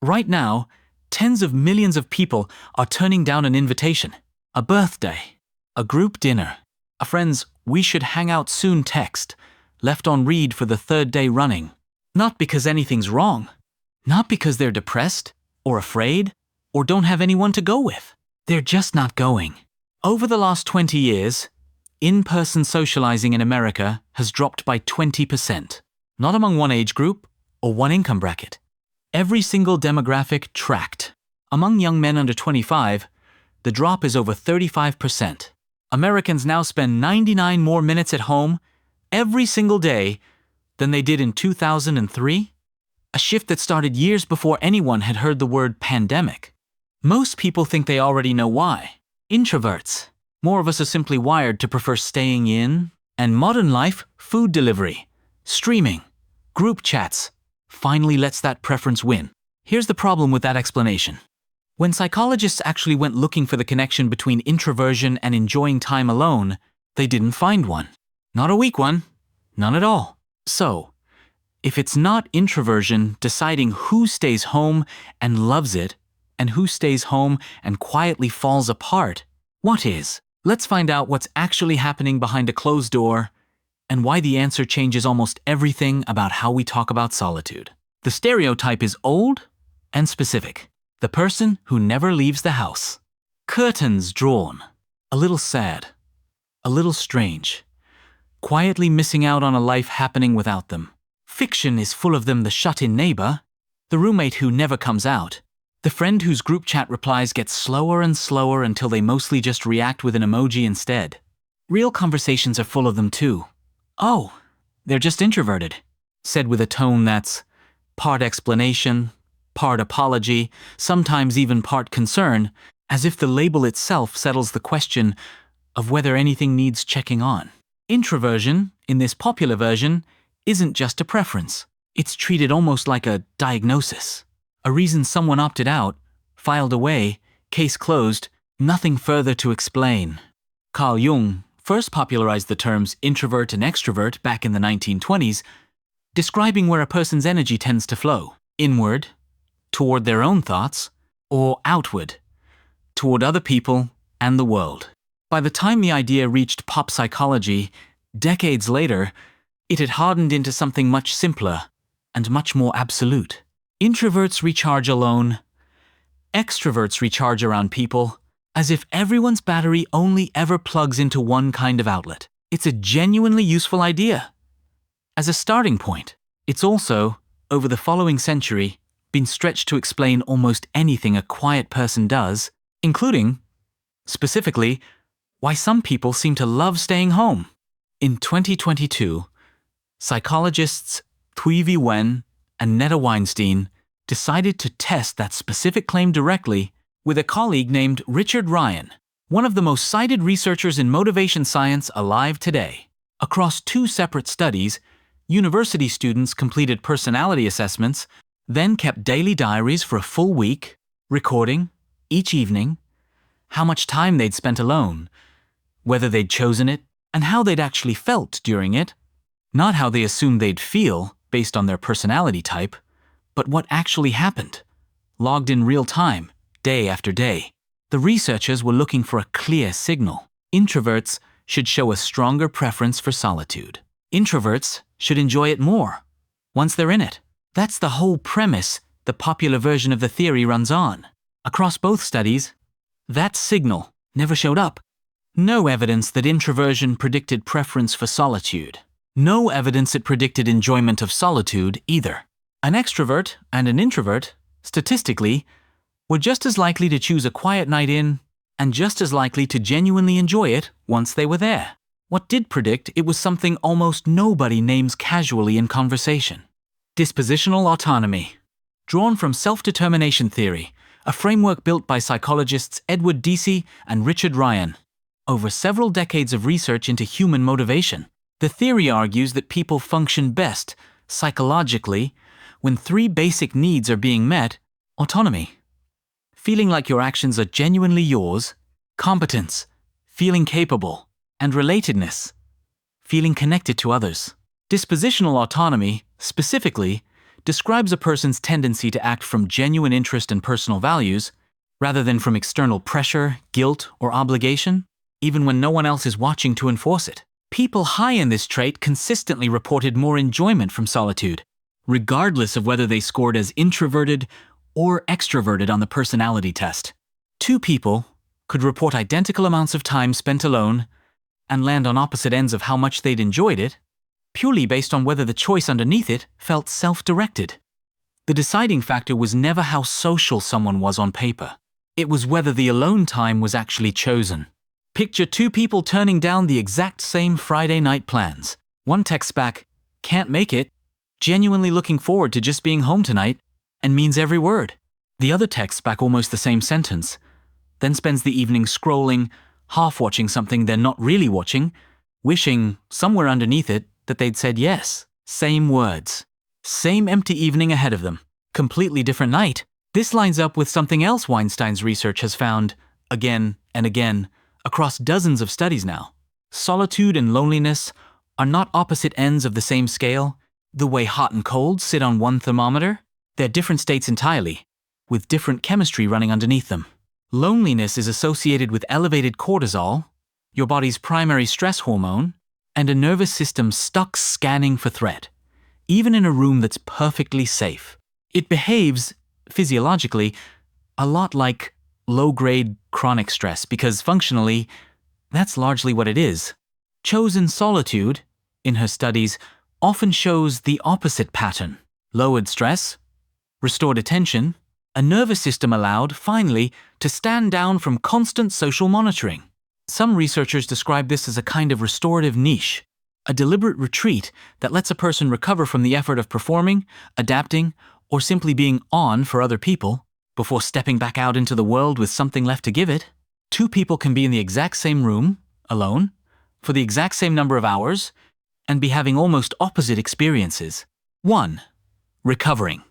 Right now, tens of millions of people are turning down an invitation, a birthday, a group dinner, a friend's "we should hang out soon" text, left on read for the third day running. Not because anything's wrong, not because they're depressed, or afraid, or don't have anyone to go with. They're just not going. Over the last 20 years, in-person socializing in America has dropped by 20%. Not among one age group or one income bracket. Every single demographic tracked. Among young men under 25, the drop is over 35%. Americans now spend 99 more minutes at home every single day than they did in 2003, a shift that started years before anyone had heard the word pandemic. Most people think they already know why. Introverts. More of us are simply wired to prefer staying in, and modern life, food delivery, streaming, group chats, finally lets that preference win. Here's the problem with that explanation. When psychologists actually went looking for the connection between introversion and enjoying time alone, they didn't find one. Not a weak one. None at all. So, if it's not introversion deciding who stays home and loves it, and who stays home and quietly falls apart, what is? Let's find out what's actually happening behind a closed door and why the answer changes almost everything about how we talk about solitude. The stereotype is old and specific. The person who never leaves the house. Curtains drawn. A little sad. A little strange. Quietly missing out on a life happening without them. Fiction is full of them: the shut-in neighbor, the roommate who never comes out, the friend whose group chat replies get slower and slower until they mostly just react with an emoji instead. Real conversations are full of them too. "Oh, they're just introverted," said with a tone that's part explanation, part apology, sometimes even part concern, as if the label itself settles the question of whether anything needs checking on. Introversion, in this popular version, isn't just a preference. It's treated almost like a diagnosis. A reason someone opted out, filed away, case closed, nothing further to explain. Carl Jung first popularized the terms introvert and extrovert back in the 1920s, describing where a person's energy tends to flow: inward, toward their own thoughts, or outward, toward other people and the world. By the time the idea reached pop psychology, decades later, it had hardened into something much simpler and much more absolute. Introverts recharge alone. Extroverts recharge around people, as if everyone's battery only ever plugs into one kind of outlet. It's a genuinely useful idea. As a starting point, it's also, over the following century, been stretched to explain almost anything a quiet person does, including, specifically, why some people seem to love staying home. In 2022, psychologists Thuy-vy and Netta Weinstein decided to test that specific claim directly with a colleague named Richard Ryan, one of the most cited researchers in motivation science alive today. Across 2 separate studies, university students completed personality assessments, then kept daily diaries for a full week, recording, each evening, how much time they'd spent alone, whether they'd chosen it, and how they'd actually felt during it. Not how they assumed they'd feel based on their personality type, but what actually happened, logged in real time, day after day. The researchers were looking for a clear signal. Introverts should show a stronger preference for solitude. Introverts should enjoy it more once they're in it. That's the whole premise the popular version of the theory runs on. Across both studies, that signal never showed up. No evidence that introversion predicted preference for solitude. No evidence it predicted enjoyment of solitude either. An extrovert and an introvert, statistically, were just as likely to choose a quiet night in and just as likely to genuinely enjoy it once they were there. What did predict it was something almost nobody names casually in conversation. Dispositional autonomy. Drawn from self-determination theory, a framework built by psychologists Edward Deci and Richard Ryan. Over several decades of research into human motivation, the theory argues that people function best, psychologically, when 3 basic needs are being met: autonomy, feeling like your actions are genuinely yours; competence, feeling capable; and relatedness, feeling connected to others. Dispositional autonomy, specifically, describes a person's tendency to act from genuine interest and personal values, rather than from external pressure, guilt, or obligation, even when no one else is watching to enforce it. People high in this trait consistently reported more enjoyment from solitude, regardless of whether they scored as introverted or extroverted on the personality test. Two people could report identical amounts of time spent alone and land on opposite ends of how much they'd enjoyed it, purely based on whether the choice underneath it felt self-directed. The deciding factor was never how social someone was on paper. It was whether the alone time was actually chosen. Picture two people turning down the exact same Friday night plans. One texts back, "Can't make it," genuinely looking forward to just being home tonight, and means every word. The other texts back almost the same sentence, then spends the evening scrolling, half-watching something they're not really watching, wishing, somewhere underneath it, that they'd said yes. Same words. Same empty evening ahead of them. Completely different night. This lines up with something else Weinstein's research has found, again and again, across dozens of studies now. Solitude and loneliness are not opposite ends of the same scale, the way hot and cold sit on one thermometer. They're different states entirely, with different chemistry running underneath them. Loneliness is associated with elevated cortisol, your body's primary stress hormone, and a nervous system stuck scanning for threat, even in a room that's perfectly safe. It behaves, physiologically, a lot like low-grade chronic stress because functionally, that's largely what it is. Chosen solitude, in her studies, often shows the opposite pattern. Lowered stress, restored attention, a nervous system allowed, finally, to stand down from constant social monitoring. Some researchers describe this as a kind of restorative niche, a deliberate retreat that lets a person recover from the effort of performing, adapting, or simply being on for other people, before stepping back out into the world with something left to give it. Two people can be in the exact same room, alone, for the exact same number of hours, and be having almost opposite experiences. One, recovering.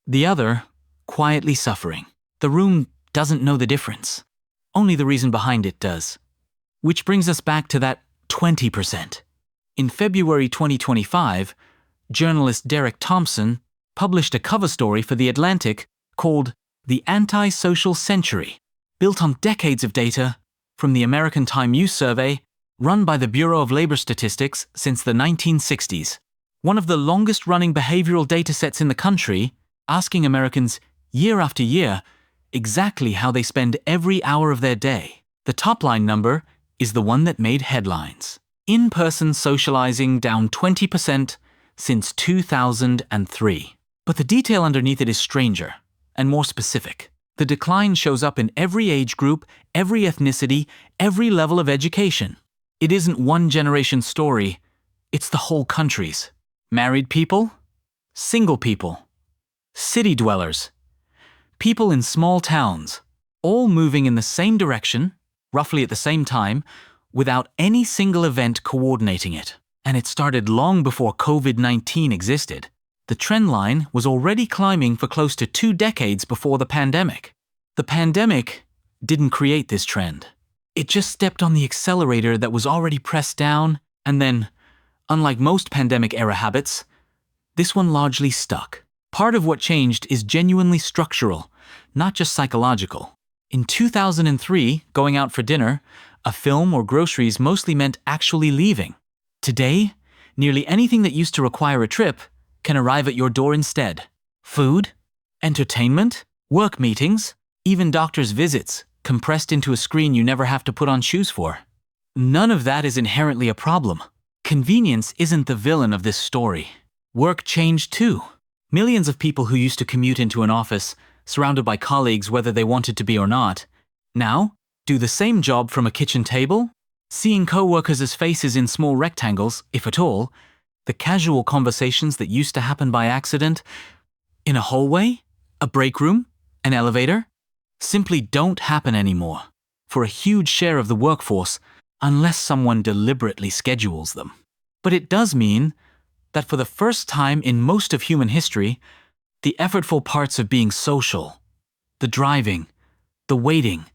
The other, quietly suffering. The room doesn't know the difference. Only the reason behind it does. Which brings us back to that 20%. In February 2025, journalist Derek Thompson published a cover story for The Atlantic called "The Anti-Social Century," built on decades of data from the American Time Use Survey run by the Bureau of Labor Statistics since the 1960s. One of the longest-running behavioral datasets in the country, asking Americans year after year exactly how they spend every hour of their day. The top-line number is the one that made headlines. In-person socializing down 20% since 2003. But the detail underneath it is stranger and more specific. The decline shows up in every age group, every ethnicity, every level of education. It isn't one generation's story, it's the whole country's. Married people, single people, city dwellers, people in small towns, all moving in the same direction, roughly at the same time, without any single event coordinating it. And it started long before COVID-19 existed. The trend line was already climbing for close to 2 decades before the pandemic. The pandemic didn't create this trend. It just stepped on the accelerator that was already pressed down, and then, unlike most pandemic-era habits, this one largely stuck. Part of what changed is genuinely structural, not just psychological. In 2003, going out for dinner, a film or groceries mostly meant actually leaving. Today, nearly anything that used to require a trip can arrive at your door instead. Food, entertainment, work meetings, even doctor's visits, compressed into a screen you never have to put on shoes for. None of that is inherently a problem. Convenience isn't the villain of this story. Work changed too. Millions of people who used to commute into an office, surrounded by colleagues whether they wanted to be or not, now do the same job from a kitchen table, seeing co-workers as faces in small rectangles, if at all. The casual conversations that used to happen by accident, in a hallway, a break room, an elevator, simply don't happen anymore for a huge share of the workforce unless someone deliberately schedules them. But it does mean that for the first time in most of human history, the effortful parts of being social, the driving, the waiting,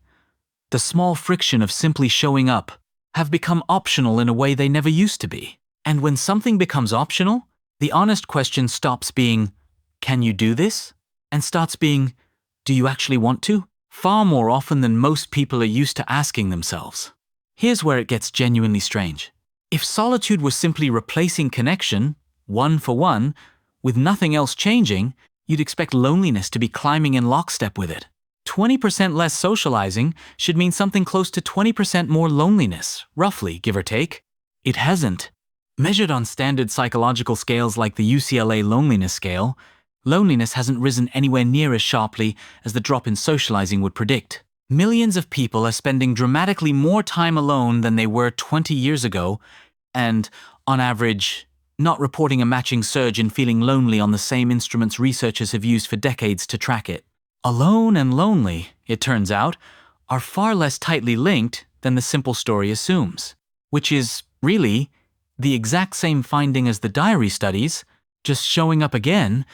the small friction of simply showing up, have become optional in a way they never used to be. And when something becomes optional, the honest question stops being, "Can you do this?" and starts being, "Do you actually want to?" far more often than most people are used to asking themselves. Here's where it gets genuinely strange. If solitude was simply replacing connection, one for one, with nothing else changing, you'd expect loneliness to be climbing in lockstep with it. 20% less socializing should mean something close to 20% more loneliness, roughly, give or take. It hasn't. Measured on standard psychological scales like the UCLA loneliness scale, loneliness hasn't risen anywhere near as sharply as the drop in socializing would predict. Millions of people are spending dramatically more time alone than they were 20 years ago, and, on average, not reporting a matching surge in feeling lonely on the same instruments researchers have used for decades to track it. Alone and lonely, it turns out, are far less tightly linked than the simple story assumes, which is, really, the exact same finding as the diary studies, just showing up again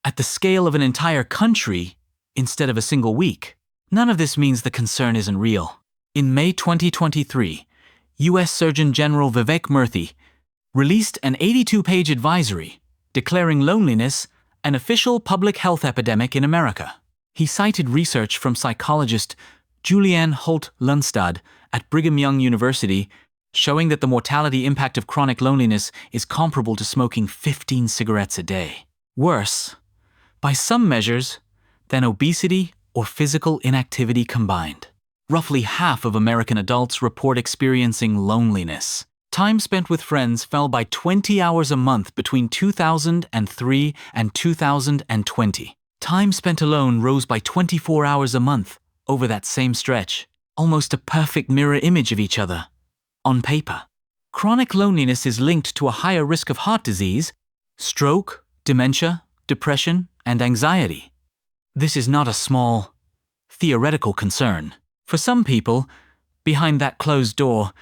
at the scale of an entire country instead of a single week. None of this means the concern isn't real. In May 2023, U.S. Surgeon General Vivek Murthy released an 82-page advisory declaring loneliness an official public health epidemic in America. He cited research from psychologist Julianne Holt-Lunstad at Brigham Young University showing that the mortality impact of chronic loneliness is comparable to smoking 15 cigarettes a day. Worse, by some measures, than obesity or physical inactivity combined. Roughly half of American adults report experiencing loneliness. Time spent with friends fell by 20 hours a month between 2003 and 2020. Time spent alone rose by 24 hours a month over that same stretch, almost a perfect mirror image of each other, on paper. Chronic loneliness is linked to a higher risk of heart disease, stroke, dementia, depression, and anxiety. This is not a small, theoretical concern. For some people, behind that closed door,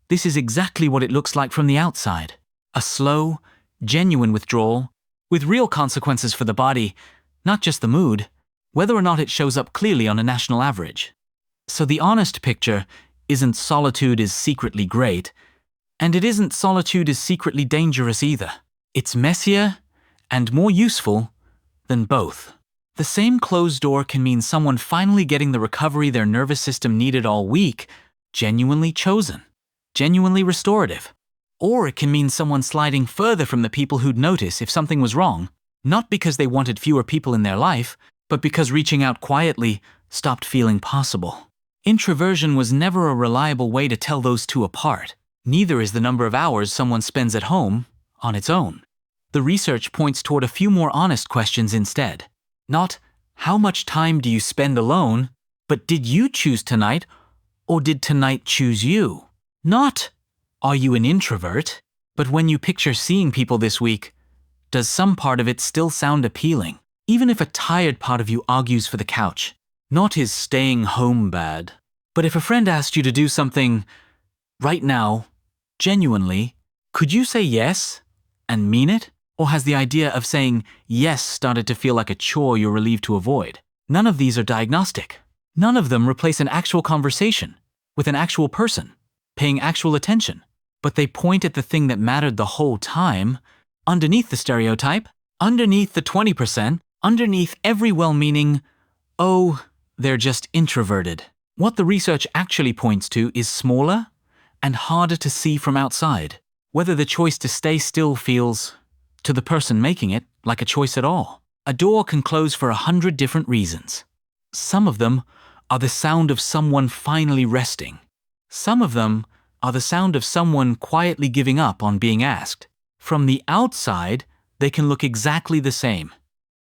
this is exactly what it looks like from the outside. A slow, genuine withdrawal, with real consequences for the body, not just the mood, whether or not it shows up clearly on a national average. So the honest picture isn't solitude is secretly great, and it isn't solitude is secretly dangerous either. It's messier and more useful than both. The same closed door can mean someone finally getting the recovery their nervous system needed all week, genuinely chosen, genuinely restorative. Or it can mean someone sliding further from the people who'd notice if something was wrong, not because they wanted fewer people in their life, but because reaching out quietly stopped feeling possible. Introversion was never a reliable way to tell those two apart. Neither is the number of hours someone spends at home on its own. The research points toward a few more honest questions instead. Not, how much time do you spend alone, but did you choose tonight, or did tonight choose you? Not, are you an introvert, but when you picture seeing people this week, does some part of it still sound appealing, even if a tired part of you argues for the couch? Not is staying home bad, but if a friend asked you to do something right now, genuinely, could you say yes and mean it? Or has the idea of saying yes started to feel like a chore you're relieved to avoid? None of these are diagnostic. None of them replace an actual conversation with an actual person, paying actual attention. But they point at the thing that mattered the whole time, underneath the stereotype, underneath the 20%, underneath every well-meaning, oh, they're just introverted. What the research actually points to is smaller and harder to see from outside. Whether the choice to stay still feels, to the person making it, like a choice at all. A door can close for 100 different reasons. Some of them are the sound of someone finally resting. Some of them are the sound of someone quietly giving up on being asked. From the outside, they can look exactly the same.